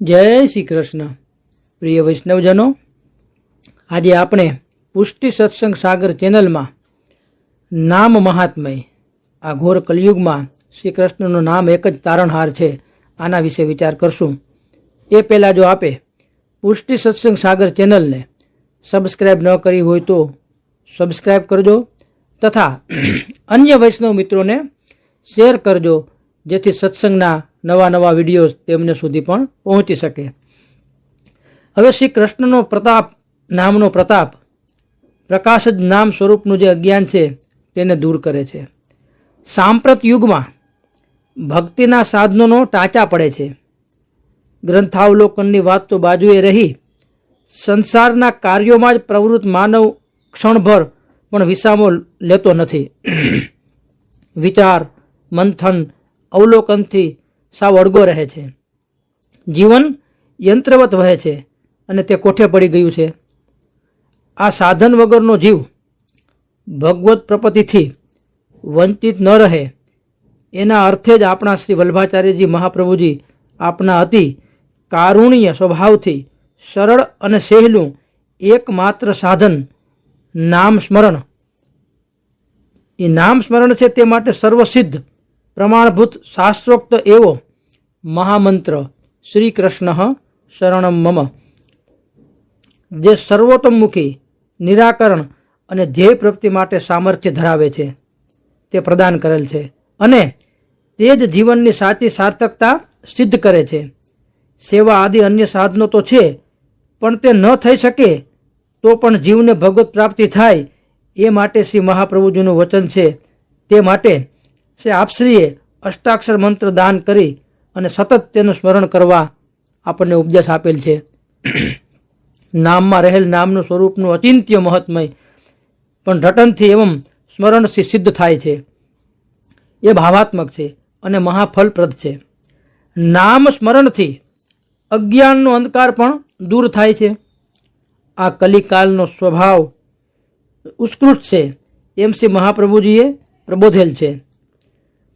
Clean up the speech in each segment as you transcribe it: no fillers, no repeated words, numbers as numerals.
જય શ્રી કૃષ્ણ. પ્રિય વૈષ્ણવજનો, આજે આપણે પુષ્ટિ સત્સંગ સાગર ચેનલમાં નામ મહાત્મય, આ ઘોર કલયુગમાં શ્રી કૃષ્ણનું નામ એક જ તારણહાર છે, આના વિશે વિચાર કરશું. એ પહેલાં જો આપે પુષ્ટિ સત્સંગ સાગર ચેનલને સબસ્ક્રાઈબ ન કરી હોય તો સબસ્ક્રાઈબ કરજો તથા અન્ય વૈષ્ણવ મિત્રોને શેર કરજો, જેથી સત્સંગના નવા વિડીયો તેમને સુધી પણ પહોંચી શકે. હવે શ્રી કૃષ્ણનો પ્રતાપ, નામનો પ્રતાપ, પ્રકાશ જ નામ સ્વરૂપનું જે અજ્ઞાન છે તેને દૂર કરે છે. સાંપ્રત યુગમાં ભક્તિના સાધનોનો ટાંચા પડે છે. ગ્રંથાવલોકનની વાત તો બાજુએ રહી, સંસારના કાર્યોમાં જ પ્રવૃત્ત માનવ ક્ષણભર પણ વિસામો લેતો નથી. વિચાર, મંથન, અવલોકનથી સાવ અડગો રહે છે. જીવન યંત્રવત વહે છે અને તે કોઠે પડી ગયું છે. આ સાધન વગરનો જીવ ભગવત પ્રપત્તિથી વંચિત ન રહે, એના અર્થે જ આપણા શ્રી વલ્લભાચાર્યજી મહાપ્રભુજી આપના અતિ કારુણ્ય સ્વભાવથી સરળ અને સહેલું એકમાત્ર સાધન નામ સ્મરણ, એ નામ સ્મરણ છે તે માટે સર્વસિદ્ધ પ્રમાણભૂત શાસ્ત્રોક્ત એવો મહામંત્ર શ્રી કૃષ્ણ શરણમ મમ, જે સર્વોત્તમમુખી નિરાકરણ અને ધ્યેય પ્રાપ્તિ માટે સામર્થ્ય ધરાવે છે, તે પ્રદાન કરેલ છે અને તે જ જીવનની સાચી સાર્થકતા સિદ્ધ કરે છે. સેવા આદિ અન્ય સાધનો તો છે, પણ તે ન થઈ શકે તો પણ જીવને ભગવત પ્રાપ્તિ થાય, એ માટે શ્રી મહાપ્રભુજીનું વચન છે. તે માટે શ્રી આપશ્રીએ અષ્ટાક્ષર મંત્ર દાન કરી અને સતત તેનું સ્મરણ કરવા આપણને ઉપદેશ આપેલ છે. નામમાં રહેલ નામનું સ્વરૂપનું અચિંત્ય મહાત્મય પણ રટનથી એવં સ્મરણથી સિદ્ધ થાય છે. એ ભાવાત્મક છે અને મહાફલપ્રદ છે. નામ સ્મરણથી અજ્ઞાનનો અંધકાર પણ દૂર થાય છે. આ કલિકાલનો સ્વભાવ ઉત્કૃષ્ટ છે એમ શ્રી મહાપ્રભુજીએ પ્રબોધેલ છે,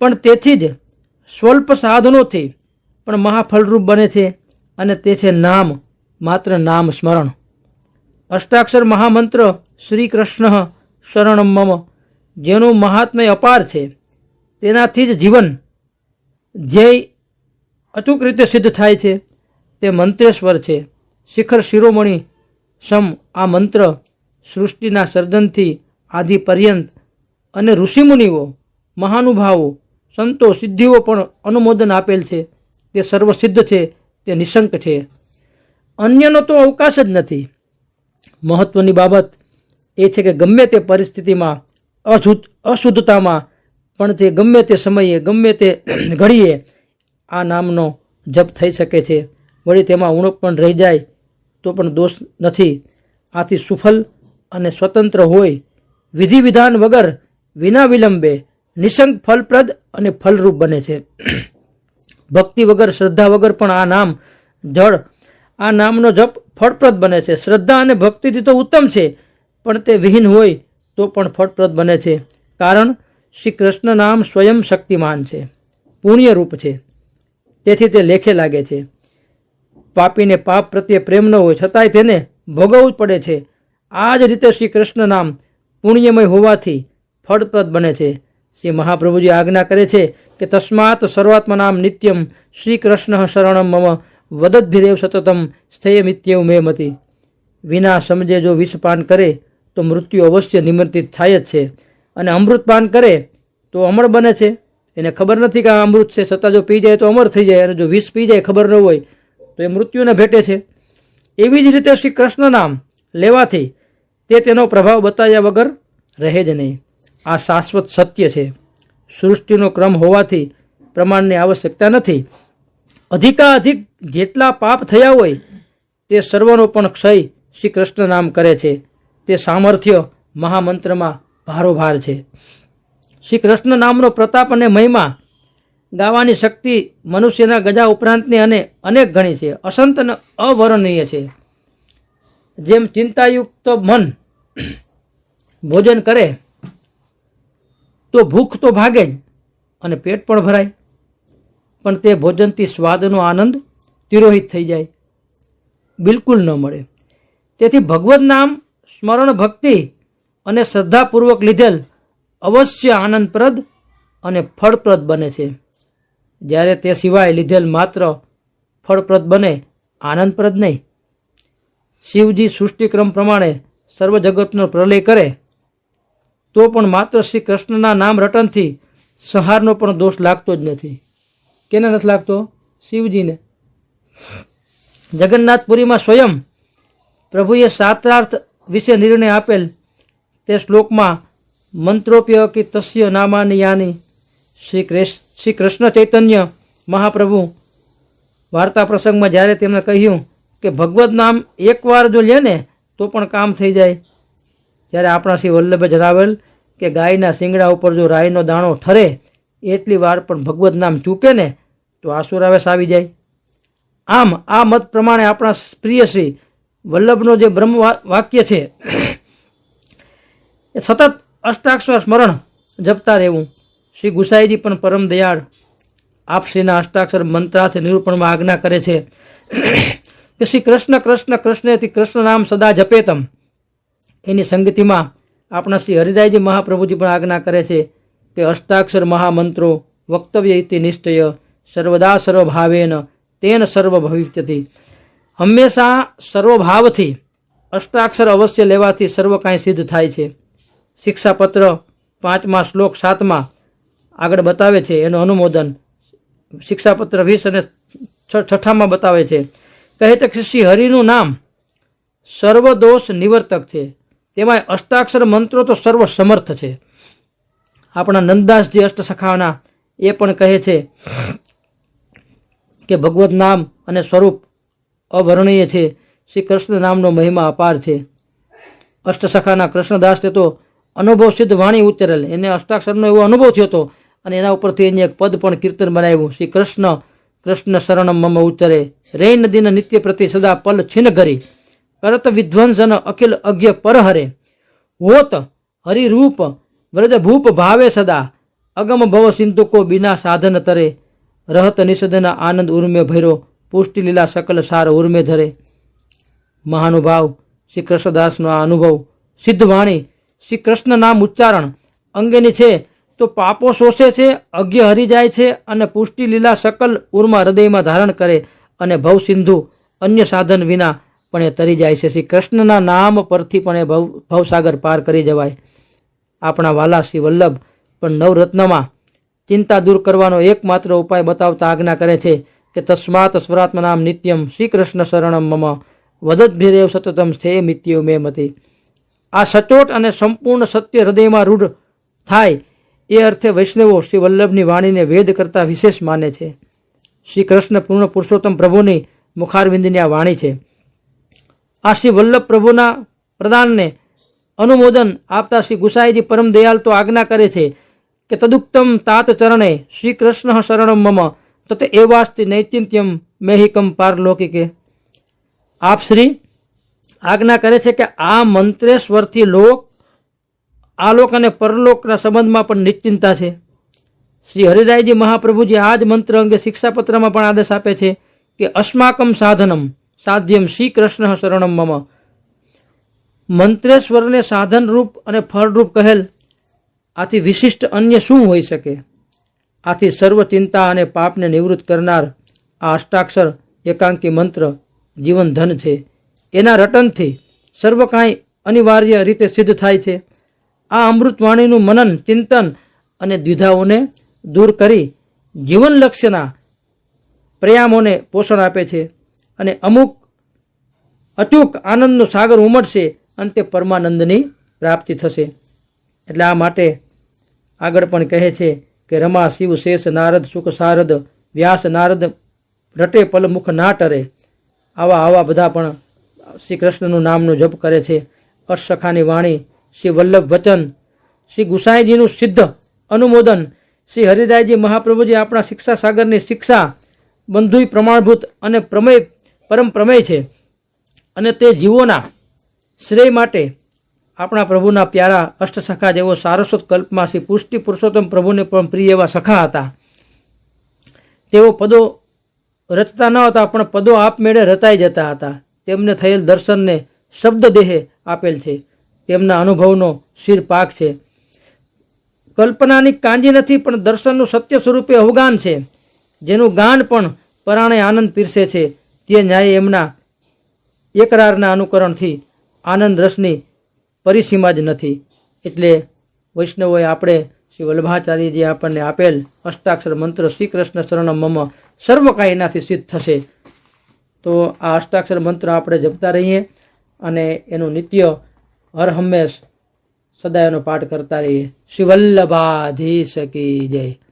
પણ તેથી જ સ્વલ્પ સાધનોથી પણ મહાફલરૂપ બને છે અને તે છે નામ, માત્ર નામ સ્મરણ. અષ્ટાક્ષર મહામંત્ર શ્રી કૃષ્ણ શરણમ મમ, જેનું મહાત્મ્ય અપાર છે, તેનાથી જ જીવન ધ્યેય અચૂક રીતે સિદ્ધ થાય છે. તે મંત્રેશ્વર છે, શિખર શિરોમણી સમ. આ મંત્ર સૃષ્ટિના સર્જનથી આદિ પર્યંત અને ઋષિમુનિઓ, મહાનુભાવો, સંતો, સિદ્ધિઓ પણ અનુમોદન આપેલ છે. તે સર્વસિદ્ધ છે, તે નિશંક છે, અન્યનો તો અવકાશ જ નથી. મહત્વની બાબત એ છે કે ગમે તે પરિસ્થિતિમાં, અશુદ્ધતામાં પણ તે ગમે તે સમયે, ગમે તે ઘડીએ આ નામનો જપ થઈ શકે છે. વળી તેમાં ઉણપ પણ રહી જાય તો પણ દોષ નથી. આથી સુફલ અને સ્વતંત્ર હોય, વિધિ વિધાન વગર વિના વિલંબે નિશંક ફલપ્રદ અને ફલરૂપ બને છે. ભક્તિ વગર, શ્રદ્ધા વગર પણ આ નામ જળ, આ નામનો જપ ફળપ્રદ બને છે. શ્રદ્ધા અને ભક્તિથી તો ઉત્તમ છે, પણ તે વિહીન હોય તો પણ ફળપ્રદ બને છે. કારણ શ્રી કૃષ્ણ નામ સ્વયં શક્તિમાન છે, પુણ્યરૂપ છે, તેથી તે લેખે લાગે છે. પાપીને પાપ પ્રત્યે પ્રેમ ન હોય છતાંય તેને ભોગવવું જ પડે છે. આ જ રીતે શ્રી કૃષ્ણ નામ પુણ્યમય હોવાથી ફળપ્રદ બને છે. શ્રી મહાપ્રભુજી આજ્ઞા કરે છે કે તસ્માત સર્વાત્મનામ નિત્યમ શ્રી કૃષ્ણ શરણમ મમ વદદ્ભિરેવ સતતમ સ્થેયમિત્યેવ મે મતિ. વિના સમજે જો વિષપાન કરે તો મૃત્યુ અવશ્ય નિમંત્રિત થાય જ છે, અને અમૃતપાન કરે તો અમર બને છે. એને ખબર નથી કે આ અમૃત છે, છતાં જો પી જાય તો અમર થઈ જાય, અને જો વિષ પી જાય ખબર ન હોય તો એ મૃત્યુને ભેટે છે. એવી જ રીતે શ્રી કૃષ્ણ નામ લેવાથી તે તેનો પ્રભાવ બતાવ્યા વગર રહે જ નહીં. આ શાશ્વત સત્ય છે. સૃષ્ટિનો ક્રમ હોવાથી પ્રમાણની આવશ્યકતા નથી. અધિકાધિક જેટલા પાપ થયા હોય તે સર્વનો પણ ક્ષય શ્રી કૃષ્ણ નામ કરે છે. તે સામર્થ્ય મહામંત્રમાં ભારોભાર છે. શ્રી કૃષ્ણ નામનો પ્રતાપ અને મહિમા ગાવાની શક્તિ મનુષ્યના ગજા ઉપરાંતની અને અનેક ગણી છે, અસંત અને અવર્ણનીય છે. જેમ ચિંતાયુક્ત મન ભોજન કરે તો ભૂખ તો ભાગે જ અને પેટ પણ ભરાય, પણ તે ભોજનથી સ્વાદનો આનંદ તિરોહિત થઈ જાય, બિલકુલ ન મળે. તેથી ભગવદ નામ સ્મરણ ભક્તિ અને શ્રદ્ધાપૂર્વક લીધેલ અવશ્ય આનંદપ્રદ અને ફળપ્રદ બને છે. જ્યારે તે સિવાય લીધેલ માત્ર ફળપ્રદ બને, આનંદપ્રદ નહીં. શિવજી સૃષ્ટિક્રમ પ્રમાણે સર્વ જગતનો પ્રલય કરે તો પણ માત્ર શ્રી કૃષ્ણના નામ રટનથી સંહારનો પણ દોષ લાગતો જ નથી. કેને નથી લાગતો? શિવજીને. જગન્નાથપુરીમાં સ્વયં પ્રભુએ શાસ્ત્રાર્થ વિશે નિર્ણય આપેલ તે શ્લોકમાં મંત્રોપ્ય કે તસ્ય નામાની યાની શ્રી કૃષ્ણ ચૈતન્ય મહાપ્રભુ વાર્તા પ્રસંગમાં જ્યારે તેમણે કહ્યું કે ભગવદ નામ એકવાર જો લે ને તો પણ કામ થઈ જાય. જ્યારે આપણા શ્રી વલ્લભે જણાવેલ કે ગાયના શિંગડા ઉપર જો રાઈનો દાણો ઠરે એટલી વાર પણ ભગવદ નામ ચૂકે ને તો આસુરાવેશ આવી જાય. આમ આ મત પ્રમાણે આપણા પ્રિય શ્રી વલ્લભનો જે બ્રહ્મ વાક્ય છે એ સતત અષ્ટાક્ષર સ્મરણ જપતા રહેવું. શ્રી ગુસાઈજી પણ પરમ દયાળ આપશ્રીના અષ્ટાક્ષર મંત્રાર્થ નિરૂપણમાં આજ્ઞા કરે છે કે શ્રી કૃષ્ણ કૃષ્ણ કૃષ્ણેથી કૃષ્ણ નામ સદા જપેતમ. એની સંગતિમાં આપણા શ્રી હરિદાયજી મહાપ્રભુજી પણ આજ્ઞા કરે છે કે અષ્ટાક્ષર મહામંત્રો વક્તવ્ય ઇતિ નિશ્ચય સર્વદા સર્વભાવેન તેન સર્વ ભવિષ્યતિ. હંમેશા સર્વભાવથી અષ્ટાક્ષર અવશ્ય લેવાથી સર્વ કાંઈ સિદ્ધ થાય છે. શિક્ષાપત્ર 5મા શ્લોક 7માં આગળ બતાવે છે એનું અનુમોદન. શિક્ષાપત્ર 20 અને 6માં બતાવે છે. કહે છે કે શ્રી હરિનું નામ સર્વદોષ નિવર્તક છે, તેમાં અષ્ટાક્ષર મંત્રો તો સર્વ સમર્થ છે. આપણા નંદદાસજી અષ્ટસખાના એ પણ કહે છે કે ભગવદ નામ અને સ્વરૂપ અવર્ણનીય છે. શ્રી કૃષ્ણ નામનો મહિમા અપાર છે. અષ્ટસખાના કૃષ્ણદાસને તો અનુભવ સિદ્ધ વાણી ઉચ્ચરેલ, એને અષ્ટાક્ષરનો એવો અનુભવ થયો હતો અને એના ઉપરથી એને એક પદ પણ કીર્તન બનાવ્યું. શ્રી કૃષ્ણ કૃષ્ણ શરણમ મમ ઉચ્ચરે રે નદીન નિત્ય પ્રતિ સદા પલ છિન ઘરી કરત વિધ્વંસન અખિલ અજ્ઞ પરહરે હોત હરિરૂપ વ્રજ ભૂપ ભાવે સદા અગમ ભવ સિંધુકો બિના સાધન તરે રહત નિષદન આનંદ ઉર્મે ભૈરો પુષ્ટિ લીલા સકલ સાર ઉર્મે ધરે. મહાનુભાવ શ્રી કૃષ્ણદાસનો આ અનુભવ સિદ્ધ વાણી શ્રી કૃષ્ણ નામ ઉચ્ચારણ અંગેની છે તો પાપો શોષે છે, અજ્ઞ હરી જાય છે અને પુષ્ટિ લીલા સકલ ઉર્મા હૃદયમાં ધારણ કરે અને ભવ સિંધુ અન્ય સાધન વિના પણ એ તરી જાય છે. શ્રી કૃષ્ણના નામ પરથી પણ એ ભવસાગર પાર કરી જવાય. આપણા વાલા શ્રી વલ્લભ પણ નવરત્નમાં ચિંતા દૂર કરવાનો એકમાત્ર ઉપાય બતાવતા આજ્ઞા કરે છે કે તસ્માત સ્વરાત્મનામ નિત્યમ શ્રી કૃષ્ણ શરણમ મમ વદદ્ભિરેવ સતતમ સ્થે મિત્યો મે મતિ. આ સચોટ અને સંપૂર્ણ સત્ય હૃદયમાં રૂઢ થાય એ અર્થે વૈષ્ણવો શ્રી વલ્લભની વાણીને વેદ કરતાં વિશેષ માને છે. શ્રી કૃષ્ણ પૂર્ણ પુરુષોત્તમ પ્રભુની મુખારવિંદની આ વાણી છે. આ શ્રી વલ્લભ પ્રભુના પ્રદાનને અનુમોદન આપતા શ્રી ગુસાઈજી પરમ દયાલ તો આજ્ઞા કરે છે કે તદુક્તમ તાત ચરણે શ્રી કૃષ્ણ શરણમ મમ તત એવાસ્તિ નૈચિંત્યમ મેહિકમ પારલૌકિકે. આપ શ્રી આજ્ઞા કરે છે કે આ મંત્રેશ્વરથી લોક આલોક અને પરલોકના સંબંધમાં પણ નિશ્ચિંતા છે. શ્રી હરિરાયજી મહાપ્રભુજી આ જ મંત્ર અંગે શિક્ષાપત્રમાં પણ આદેશ આપે છે કે અસ્માકમ સાધનમ સાધ્યમ શ્રી કૃષ્ણ શરણમ મમ. મંત્રેશ્વરને સાધનરૂપ અને ફળરૂપ કહેલ આથી વિશિષ્ટ અન્ય શું હોઈ શકે? આથી સર્વ ચિંતા અને પાપને નિવૃત્ત કરનાર આ અષ્ટાક્ષર એકાંકી મંત્ર જીવન ધન છે. એના રટનથી સર્વ કાંઈ અનિવાર્ય રીતે સિદ્ધ થાય છે. આ અમૃતવાણીનું મનન ચિંતન અને દ્વિધાઓને દૂર કરી જીવન લક્ષ્યના પ્રયામોને પોષણ આપે છે અને અમુક અચૂક આનંદનો સાગર ઉમટશે અંતે પરમાનંદની પ્રાપ્તિ થશે. એટલે આ માટે આગળ પણ કહે છે કે રમા શિવ શેષ નારદ સુખ સારદ વ્યાસ નારદ રટે પલમુખ ના ટરે. આવા બધા પણ શ્રી કૃષ્ણનું નામનું જપ કરે છે. અષ્ટસખાની વાણી, શ્રી વલ્લભ વચન, શ્રી ગુસાઈજીનું સિદ્ધ અનુમોદન, શ્રી હરિરાયજી મહાપ્રભુજી આપણા શિક્ષા સાગરની શિક્ષા બંધુય પ્રમાણભૂત અને પરમ પ્રમેય છે અને તે જીવોના શ્રેય માટે આપણા પ્રભુના પ્યારા અષ્ટસખા જેવો સારસ્વત કલ્પમાં શ્રી પુષ્ટિ પુરુષોત્તમ પ્રભુને પણ પ્રિય એવા સખા હતા. તેઓ પદો રચતા ન હતા પણ પદો આપમેળે રચાઈ જતા હતા. તેમને થયેલ દર્શનને શબ્દ દેહે આપેલ છે. તેમના અનુભવનો શિર પાક છે. કલ્પનાની કાંજી નથી પણ દર્શનનું સત્ય સ્વરૂપે અવગાન છે. જેનું ગાન પણ પરાણે આનંદ પીરસે છે. તે ન્યાય એમના એકરારના અનુકરણથી આનંદ રસની પરિસીમા જ નથી. એટલે વૈષ્ણવોએ આપણે શ્રી વલ્લભાચાર્યજી આપણને આપેલ અષ્ટાક્ષર મંત્ર શ્રી કૃષ્ણ શરણમ મમ સર્વ કાંઈ એનાથી સિદ્ધ થશે. તો આ અષ્ટાક્ષર મંત્ર આપણે જપતા રહીએ અને એનું નિત્ય હર હંમેશ સદા એનો પાઠ કરતા રહીએ. શ્રી વલ્લભાધીશ કી જય.